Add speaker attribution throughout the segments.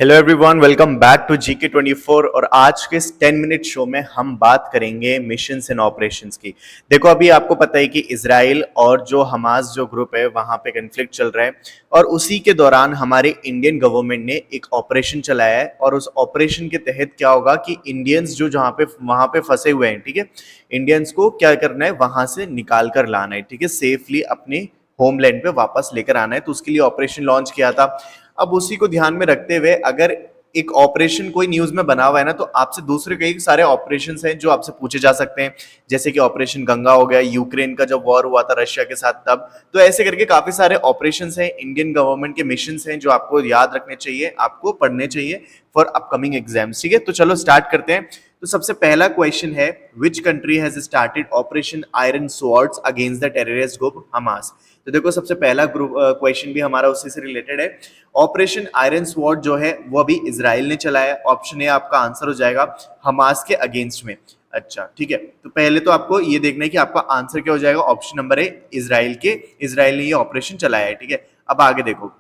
Speaker 1: Hello everyone, welcome back to GK 24। और आज के इस 10 मिनट शो में हम बात करेंगे मिशंस एंड ऑपरेशंस की। देखो, अभी आपको पता है कि इजराइल और जो हमास जो ग्रुप है वहां पे कन्फ्लिक्ट चल रहा है, और उसी के दौरान हमारे इंडियन गवर्नमेंट ने एक ऑपरेशन चलाया है। और उस ऑपरेशन के तहत क्या होगा कि इंडियंस जो जहाँ पे वहां पे फंसे हुए हैं, ठीक है, इंडियंस को क्या करना है, वहां से निकाल कर लाना है, ठीक है, सेफली अपने होमलैंड पे वापस लेकर आना है। तो उसके लिए ऑपरेशन लॉन्च किया था। अब उसी को ध्यान में रखते हुए अगर एक ऑपरेशन कोई न्यूज में बना हुआ है ना, तो आपसे दूसरे कई सारे ऑपरेशन हैं जो आपसे पूछे जा सकते हैं। जैसे कि ऑपरेशन गंगा हो गया, यूक्रेन का जब वॉर हुआ था रशिया के साथ तब। तो ऐसे करके काफी सारे ऑपरेशन हैं, इंडियन गवर्नमेंट के मिशन हैं जो आपको याद रखने चाहिए, आपको पढ़ने चाहिए फॉर अपकमिंग एग्जाम्स। ठीक है, तो चलो स्टार्ट करते हैं। तो सबसे पहला क्वेश्चन है, which country has started operation iron swords against the terrorist group Hamas. तो देखो, सबसे पहला ग्रुप क्वेश्चन भी हमारा उसी से रिलेटेड है। ऑपरेशन आयरन स्वॉर्ड जो है वो अभी इजराइल ने चलाया। ऑप्शन ए आपका आंसर हो जाएगा, हमास के अगेंस्ट में। अच्छा, ठीक है, तो पहले तो आपको ये देखना है कि आपका आंसर क्या हो जाएगा। ऑप्शन नंबर ए, इजराइल ने ये ऑपरेशन चलाया है। ठीक है, अब आगे देखो,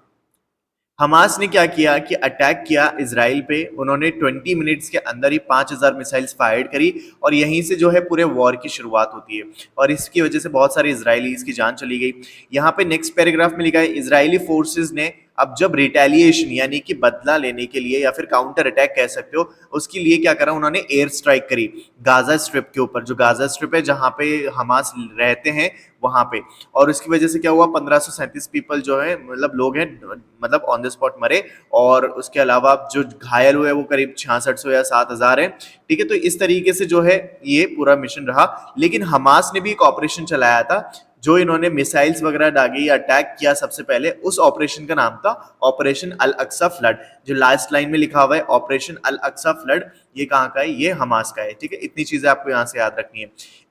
Speaker 1: हमास ने क्या किया कि अटैक किया इसराइल पे। उन्होंने 20 मिनट्स के अंदर ही 5000 मिसाइल्स फायर करी, और यहीं से जो है पूरे वॉर की शुरुआत होती है। और इसकी वजह से बहुत सारे इजरायलीज की जान चली गई। यहाँ पे नेक्स्ट पैराग्राफ में लिखा है, इजरायली फोर्सेस ने अब जब रिटेलिएशन यानी कि बदला लेने के लिए या फिर काउंटर अटैक कह सकते हो, उसके लिए क्या करा, उन्होंने एयर स्ट्राइक करी गाजा स्ट्रिप के ऊपर। जो गाजा स्ट्रिप है जहां पे हमास रहते हैं वहां पे। और उसकी वजह से क्या हुआ, 1537 पीपल जो है मतलब लोग हैं, मतलब ऑन द स्पॉट मरे। और उसके अलावा जो घायल हुए वो करीब 6600 या 7000 है। ठीक है, तो इस तरीके से जो है ये पूरा मिशन रहा। लेकिन हमास ने भी एक ऑपरेशन चलाया था, जो इन्होंने मिसाइल्स वगैरह दागी या अटैक किया सबसे पहले। उस ऑपरेशन का नाम था ऑपरेशन अल अक्सा फ्लड। जो लास्ट लाइन में लिखा हुआ है ऑपरेशन अल अक्सा फ्लड, ये कहाँ का है, ये हमास का है। ठीक है, इतनी चीजें आपको यहाँ से याद रखनी है।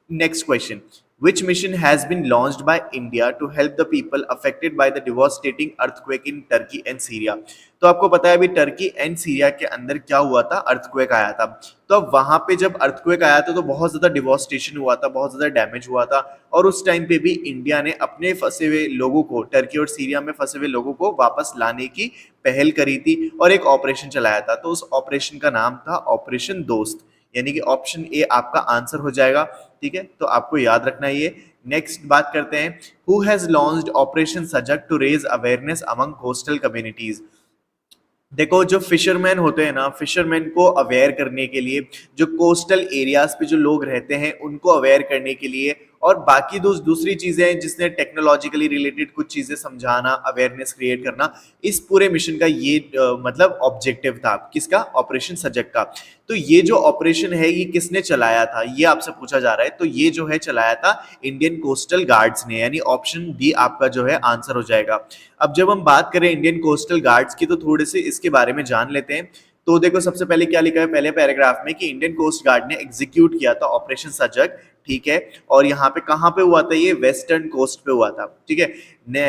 Speaker 1: Next question, which mission has been launched by India to help the people affected by the devastating earthquake in Turkey and Syria। तो आपको पता है अभी टर्की एंड सीरिया के अंदर क्या हुआ था, अर्थक्वेक आया था। तो अब वहां पे जब अर्थक्वेक आया था तो बहुत ज्यादा डिवोस्टेशन हुआ था, बहुत ज्यादा डैमेज हुआ था। और उस टाइम पे भी इंडिया ने अपने फंसे हुए लोगों को, टर्की और सीरिया में फंसे हुए लोगों को वापस लाने की पहल करी थी और एक ऑपरेशन चलाया था। तो उस ऑपरेशन का नाम था ऑपरेशन दोस्त, यानी कि ऑप्शन ए आपका आंसर हो जाएगा। ठीक है, तो आपको याद रखना है ये। नेक्स्ट बात करते हैं, who has launched operation Sajag to raise awareness among coastal communities. देखो, जो फिशरमैन होते हैं ना, फिशरमैन को अवेयर करने के लिए, जो कोस्टल एरियाज पे जो लोग रहते हैं उनको अवेयर करने के लिए, और बाकी दूसरी चीजें हैं जिसने टेक्नोलॉजिकली रिलेटेड कुछ चीजें समझाना, अवेयरनेस क्रिएट करना, इस पूरे मिशन का ये मतलब ऑब्जेक्टिव था। किसका, ऑपरेशन सजग का। तो ये जो ऑपरेशन है ये किसने चलाया था, ये आपसे पूछा जा रहा है। तो ये जो है चलाया था इंडियन कोस्टल गार्ड्स ने, यानी ऑप्शन डी आपका जो है आंसर हो जाएगा। अब जब हम बात करें इंडियन कोस्टल गार्ड्स की, तो थोड़े से इसके बारे में जान लेते हैं। तो देखो, सबसे पहले क्या लिखा है पहले पैराग्राफ में कि इंडियन कोस्ट गार्ड ने एग्जीक्यूट किया था ऑपरेशन सजग। ठीक है, और यहाँ पे कहाँ पे हुआ था, ये वेस्टर्न कोस्ट पे हुआ था। ठीक है,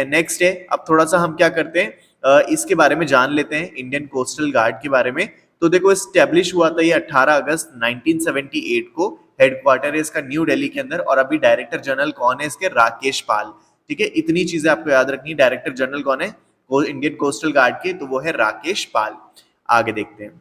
Speaker 1: नेक्स्ट है, अब थोड़ा सा हम क्या करते हैं, इसके बारे में जान लेते हैं इंडियन कोस्टल गार्ड के बारे में। तो देखो, स्टेब्लिश हुआ था ये 18 अगस्त 1978 को। हेडक्वार्टर है इसका न्यू दिल्ली के अंदर, और अभी डायरेक्टर जनरल कौन है इसके, राकेश पाल। ठीक है, इतनी चीजें आपको याद रखनी है। डायरेक्टर जनरल कौन है इंडियन कोस्टल गार्ड के, तो वो है राकेश पाल। आगे देखते हैं,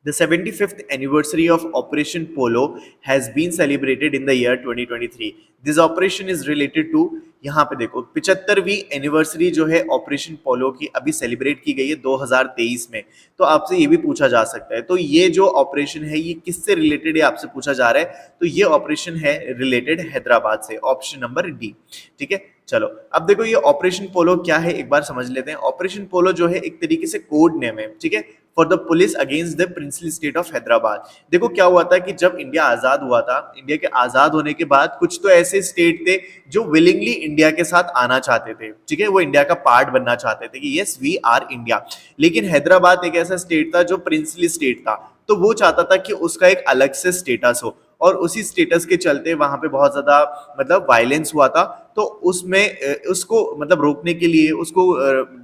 Speaker 1: The 75th anniversary of Operation Polo has been celebrated in the year 2023. This operation is related to, यहाँ पे देखो 75वीं एनिवर्सरी जो है ऑपरेशन पोलो की अभी सेलिब्रेट की गई है 2023 में। तो आपसे ये भी पूछा जा सकता है, तो ये जो ऑपरेशन है ये किससे रिलेटेड है आपसे पूछा जा रहा है। तो ये ऑपरेशन है रिलेटेड हैदराबाद से, ऑप्शन नंबर डी। ठीक है, चलो अब देखो ये ऑपरेशन पोलो क्या है एक बार समझ लेते हैं। ऑपरेशन पोलो जो है एक तरीके से कोड नेम है, ठीक है, for the police against the princely state of Hyderabad. देखो क्या हुआ था कि जब इंडिया आजाद हुआ था, इंडिया के आजाद होने के बाद कुछ तो ऐसे स्टेट थे जो विलिंगली इंडिया के साथ आना चाहते थे। ठीक है, वो इंडिया का पार्ट बनना चाहते थे कि यस वी आर इंडिया। लेकिन हैदराबाद एक ऐसा स्टेट था जो प्रिंसली स्टेट था, तो वो चाहता था कि उसका एक अलग से स्टेटस हो। और उसी स्टेटस के चलते वहां पे बहुत ज्यादा मतलब वायलेंस हुआ था। तो उसमें उसको मतलब रोकने के लिए, उसको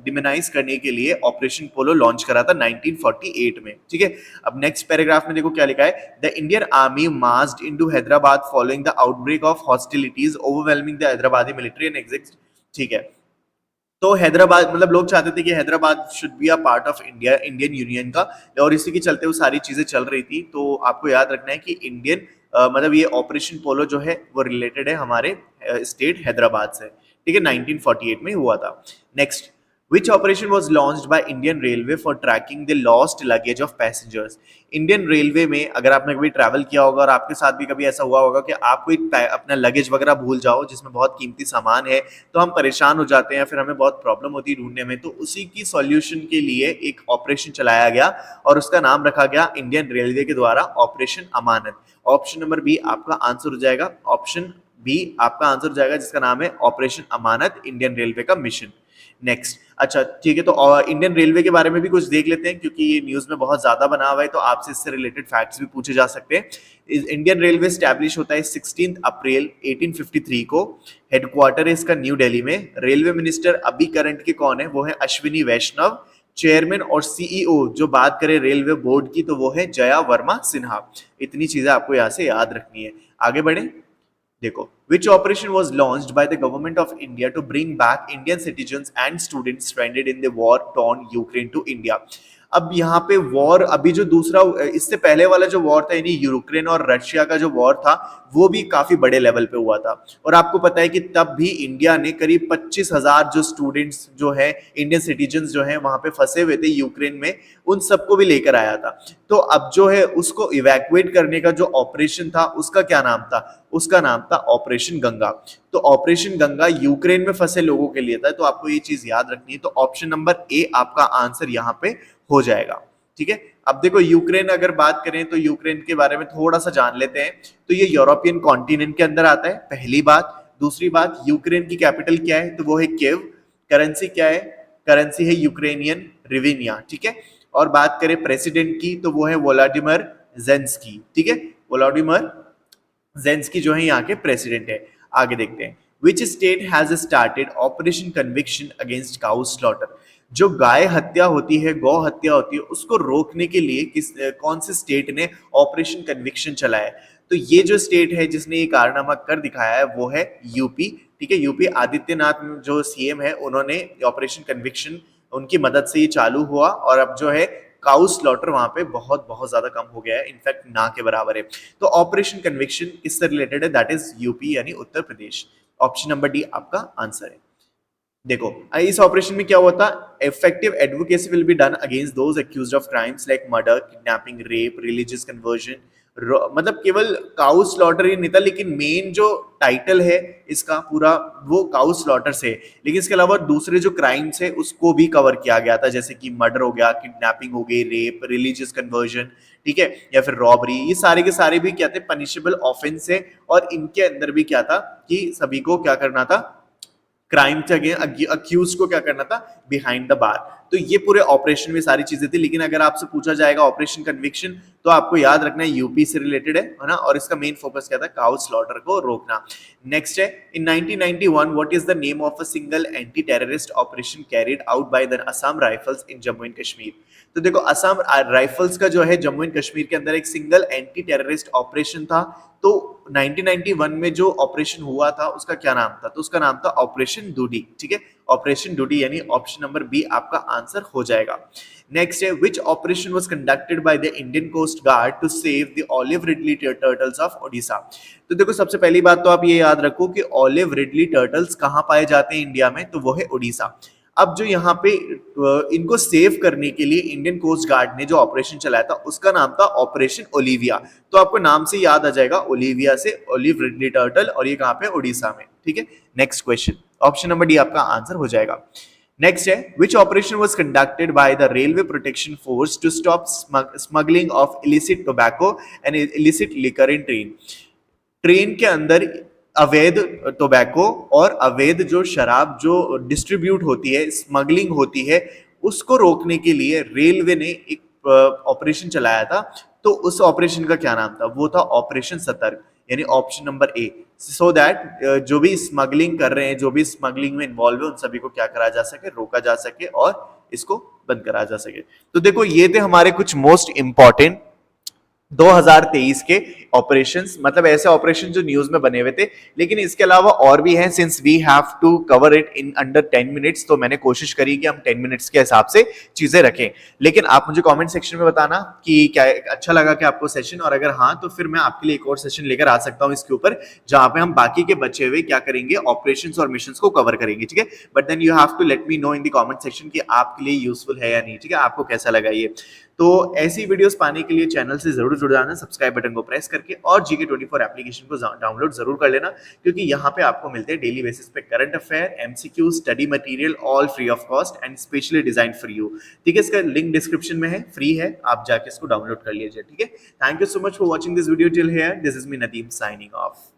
Speaker 1: डिमोनाइज करने के लिए ऑपरेशन पोलो लॉन्च करा था 1948 में। ठीक है, अब नेक्स्ट पैराग्राफ में देखो क्या लिखा है, the Indian army marched into Hyderabad following the outbreak of hostilities overwhelming the Hyderabadi military and exist. ठीक है, तो हैदराबाद मतलब लोग चाहते थे कि Hyderabad should be a part of India, Indian union का, और इसी के चलते वो सारी चीजें चल रही थी। तो आपको याद रखना है कि इंडियन मतलब ये ऑपरेशन पोलो जो है वो रिलेटेड है हमारे स्टेट हैदराबाद से, ठीक है, 1948 में हुआ था। Next, which operation was launched by Indian Railway for tracking the lost luggage of passengers? Indian railway में अगर आपने कभी ट्रैवल किया होगा और आपके साथ भी कभी ऐसा हुआ होगा कि आप कोई अपना लगेज वगैरह भूल जाओ जिसमें बहुत कीमती सामान है, तो हम परेशान हो जाते हैं, फिर हमें बहुत प्रॉब्लम होती है ढूंढने में। तो उसी की सॉल्यूशन के लिए एक ऑपरेशन चलाया गया और उसका नाम रखा गया इंडियन रेलवे के द्वारा ऑपरेशन अमानत। ऑप्शन नंबर बी आपका आंसर हो जाएगा, ऑप्शन बी आपका आंसर हो जाएगा जिसका नाम है ऑपरेशन अमानत, इंडियन रेलवे का मिशन। नेक्स्ट, अच्छा ठीक है, तो इंडियन रेलवे के बारे में भी कुछ देख लेते हैं क्योंकि ये न्यूज में बहुत ज्यादा बना हुआ है, तो आपसे इससे रिलेटेड फैक्ट्स भी पूछे जा सकते हैं। इंडियन रेलवे स्टैब्लिश होता है 16 अप्रैल 1853 को। हेडक्वार्टर है इसका न्यू दिल्ली में। रेलवे मिनिस्टर अभी करंट के कौन है? वो है अश्विनी वैष्णव। चेयरमैन और सीईओ जो बात करें रेलवे बोर्ड की तो वो है जया वर्मा सिन्हा। इतनी चीजें आपको यहाँ से याद रखनी है। आगे बढ़े, देखो, which operation was launched by the government of India to bring back Indian citizens and students stranded in the war-torn Ukraine to India? अब यहाँ पे वॉर, अभी जो दूसरा, इससे पहले वाला जो वॉर था यानी यूक्रेन और रशिया का जो वॉर था वो भी काफी बड़े लेवल पे हुआ था। और आपको पता है कि तब भी इंडिया ने करीब 25,000 जो स्टूडेंट्स जो है, इंडियन सिटीजन जो है वहां पे फंसे हुए थे यूक्रेन में, उन सबको भी लेकर आया था। तो अब जो है उसको इवैक्यूएट करने का जो ऑपरेशन था उसका क्या नाम था? उसका नाम था ऑपरेशन गंगा। तो ऑपरेशन गंगा यूक्रेन में फंसे लोगों के लिए था, तो आपको ये चीज याद रखनी है। तो ऑप्शन नंबर ए आपका आंसर यहाँ पे हो जाएगा, ठीक है। अब देखो, यूक्रेन अगर बात करें तो यूक्रेन के बारे में थोड़ा सा जान लेते हैं। तो ये यूरोपियन कॉन्टिनेंट के अंदर आता है, पहली बात। दूसरी बात, यूक्रेन की कैपिटल क्या है? तो वो है कीव। करेंसी क्या है? करेंसी है यूक्रेनियन रिविनिया, ठीक है। और बात करें प्रेसिडेंट की तो वो है वोलोडिमिर जेलेंस्की, ठीक है। वोलोडिमिर जेलेंस्की जो है यहाँ के प्रेसिडेंट है। आगे देखते हैं, which state has started operation conviction against cow slaughter? जो गाय हत्या होती है, गौ हत्या होती है, उसको रोकने के लिए कौन से स्टेट ने ऑपरेशन कन्विक्शन चलाया है? तो ये जो स्टेट है जिसने ये कारनामा कर दिखाया है वो है यूपी, ठीक है। यूपी आदित्यनाथ जो सीएम है उन्होंने ऑपरेशन कन्विक्शन, उनकी मदद से ये चालू हुआ और अब जो है काउ स्लॉटर वहां पे बहुत बहुत ज्यादा कम हो गया है, इनफैक्ट ना के बराबर है। तो ऑपरेशन कन्विक्शन किससे रिलेटेड है? दैट इज यूपी यानी Uttar Pradesh. Option number D आपका आंसर है। देखो, इस ऑपरेशन में क्या हुआ था? Effective advocacy will be done against those accused of crimes like murder, kidnapping, rape, religious conversion. मतलब केवल काउ स्लॉटर ही नहीं था, लेकिन मेन जो टाइटल है इसका पूरा वो काउ स्लॉटर से है। लेकिन इसके अलावा दूसरे जो क्राइम्स है उसको भी कवर किया गया था, जैसे कि मर्डर हो गया, किडनैपिंग हो गई, रेप, रिलीजियस कन्वर्जन, ठीक है, या फिर रॉबरी। ये सारे के सारे भी क्या थे? पनिशेबल ऑफेंस है। और इनके अंदर भी क्या था कि सभी को क्या करना था? क्राइम से अगेंस्ट अक्यूज को क्या करना था? Behind the bar. तो ये पूरे ऑपरेशन में सारी चीजें थी। लेकिन अगर आपसे पूछा जाएगा ऑपरेशन कन्विक्शन तो आपको याद रखना है यूपी से रिलेटेड है ना, और इसका मेन फोकस क्या था? काउ स्लॉटर को रोकना। नेक्स्ट है, इन 1991 what is the name of a single anti terrorist operation carried out by the Assam rifles in Jammu and Kashmir? तो देखो, असम राइफल्स का जो है जम्मू एंड कश्मीर के अंदर एक सिंगल एंटी टेररिस्ट ऑपरेशन था। तो 1991 में जो ऑपरेशन हुआ था उसका क्या नाम था? तो उसका नाम था ऑपरेशन डूडी, ठीक है। ऑपरेशन डूडी यानी ऑप्शन नंबर बी आपका आंसर हो जाएगा। नेक्स्ट है, which operation was conducted by the Indian coast guard to save the olive ridley turtles of Odisha? तो देखो, सबसे पहली बात तो आप ये याद रखो कि ऑलिव रिडली टर्टल्स कहाँ पाए जाते हैं इंडिया में? तो वो है ओडिशा। अब जो यहाँ पे इनको सेव करने के लिए इंडियन कोस्ट गार्ड ने जो ऑपरेशन चलाया था उसका नाम था ऑपरेशन ओलिविया। तो आपको नाम से याद आ जाएगा, ओलिविया से ओलिव रिडली टर्टल, और ये कहाँ पे? ओडिशा में, ठीक है। Next question, option number D आपका आंसर हो जाएगा। नेक्स्ट है, which operation was conducted by the railway protection force to stop smuggling of illicit tobacco and illicit liquor in train? Train के अंदर अवैध टोबैको और अवैध जो शराब जो डिस्ट्रीब्यूट होती है, स्मगलिंग होती है, उसको रोकने के लिए रेलवे ने एक ऑपरेशन चलाया था। तो उस ऑपरेशन का क्या नाम था? वो था ऑपरेशन सतर्क, यानी option number A. So that जो भी स्मगलिंग कर रहे हैं, जो भी स्मगलिंग में इन्वॉल्व है, उन सभी को क्या करा जा सके? रोका जा सके और इसको बंद करा जा सके। तो देखो, ये थे हमारे कुछ मोस्ट इंपॉर्टेंट 2023 के ऑपरेशंस, मतलब ऐसे ऑपरेशन जो न्यूज में बने हुए थे, लेकिन इसके अलावा और भी हैं। Since we have to cover it in under 10 minutes, तो मैंने कोशिश करी कि हम 10 मिनट्स के हिसाब से चीजें रखें। लेकिन आप मुझे कमेंट सेक्शन में बताना कि क्या अच्छा लगा क्या आपको सेशन, और अगर हाँ तो फिर मैं आपके लिए एक और सेशन लेकर आ सकता हूँ इसके ऊपर, जहां पे हम बाकी के बचे हुए क्या करेंगे, ऑपरेशंस और मिशंस को कवर करेंगे, ठीक है। But then you have to let me know in the comment section कि आपके लिए यूजफुल है या नहीं, ठीक है, आपको कैसा लगा ये। तो ऐसी वीडियोस पाने के लिए चैनल से जरूर जुड़ जाना, सब्सक्राइब बटन को प्रेस करके, और GK24 एप्लीकेशन को डाउनलोड जरूर कर लेना, क्योंकि यहाँ पे आपको मिलते हैं डेली बेसिस पे current affair, MCQ, study material, all free of cost and specially design for you, ठीक है। इसका लिंक डिस्क्रिप्शन में है, फ्री है, आप जाके इसको डाउनलोड कर लीजिए, ठीक है। Thank you so much for watching this video till here. This is me Nadeem signing off.